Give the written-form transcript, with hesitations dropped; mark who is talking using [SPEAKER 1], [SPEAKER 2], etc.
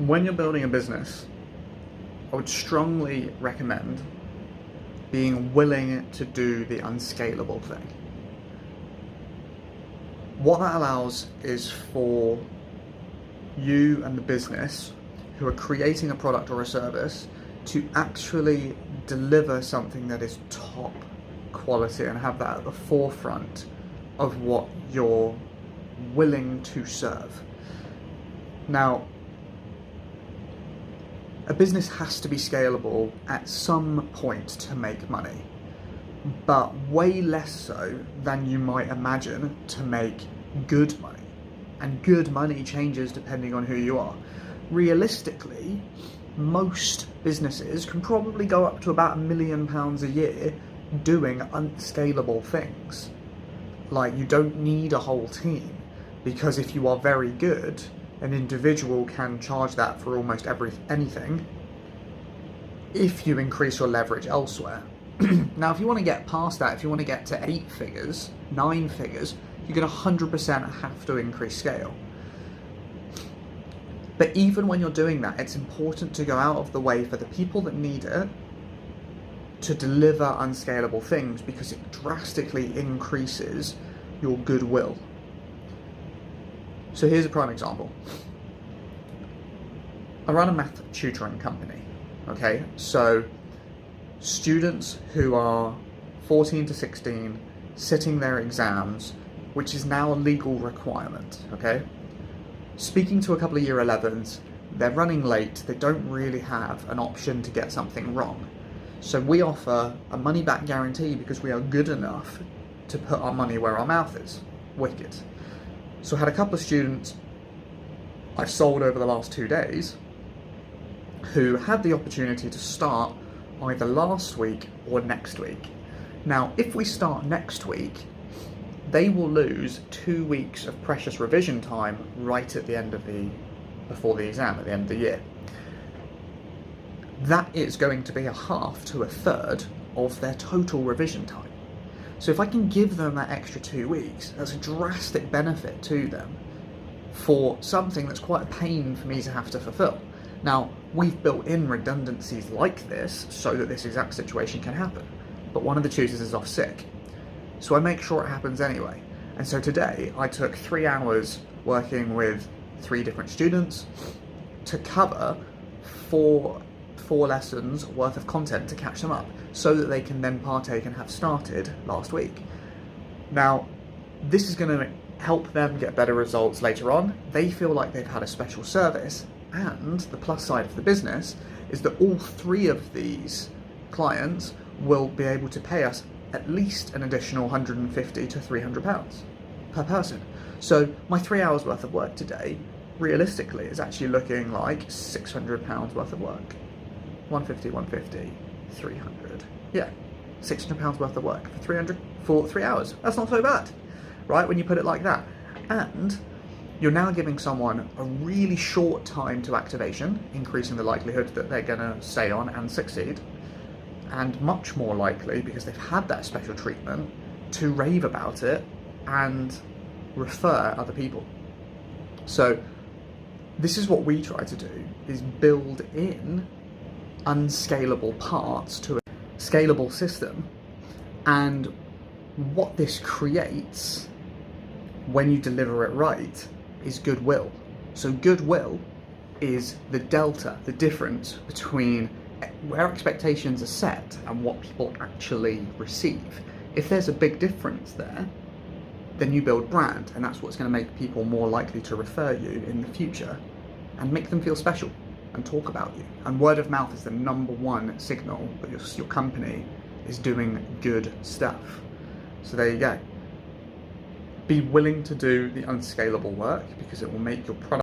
[SPEAKER 1] When you're building a business, I would strongly recommend being willing to do the unscalable thing. What that allows is for you and the business who are creating a product or a service to actually deliver something that is top quality and have that at the forefront of what you're willing to serve. Now, a business has to be scalable at some point to make money, but way less so than you might imagine to make good money. And good money changes depending on who you are. Realistically, most businesses can probably go up to about £1 million a year doing unscalable things. Like, you don't need a whole team, because if you are very good, an individual can charge that for almost anything if you increase your leverage elsewhere. Now, if you want to get past that, if you want to get to 8 figures, 9 figures, you're going to 100% have to increase scale. But even when you're doing that, it's important to go out of the way for the people that need it to deliver unscalable things, because it drastically increases your goodwill. So here's a prime example. I run a math tutoring company, okay? So students who are 14 to 16 sitting their exams, which is now a legal requirement, okay? Speaking to a couple of year 11s, they're running late, they don't really have an option to get something wrong. So we offer a money back guarantee because we are good enough to put our money where our mouth is. Wicked. So I had a couple of students I've sold over the last 2 days who had the opportunity to start either last week or next week. Now, if we start next week, they will lose 2 weeks of precious revision time right at the end of before the exam, at the end of the year. That is going to be a half to a third of their total revision time. So if I can give them that extra 2 weeks, that's a drastic benefit to them for something that's quite a pain for me to have to fulfill. Now, we've built in redundancies like this so that this exact situation can happen. But one of the tutors is off sick, so I make sure it happens anyway. And so today I took 3 hours working with 3 different students to cover four lessons worth of content to catch them up, so that they can then partake and have started last week. Now, this is going to help them get better results later on. They feel like they've had a special service, and the plus side of the business is that all 3 of these clients will be able to pay us at least an additional £150 to £300 per person. So my 3 hours worth of work today, realistically, is actually looking like £600 worth of work. 150, 300. Yeah, £600 worth of work for 3 hours. That's not so bad, right, when you put it like that. And you're now giving someone a really short time to activation, increasing the likelihood that they're going to stay on and succeed, and much more likely, because they've had that special treatment, to rave about it and refer other people. So this is what we try to do, is build in unscalable parts to a scalable system. And what this creates when you deliver it right is goodwill. So goodwill is the delta, the difference between where expectations are set and what people actually receive. If there's a big difference there, then you build brand, and that's what's going to make people more likely to refer you in the future and make them feel special and talk about you. And word of mouth is the #1 signal that your company is doing good stuff. So there you go. Be willing to do the unscalable work, because it will make your product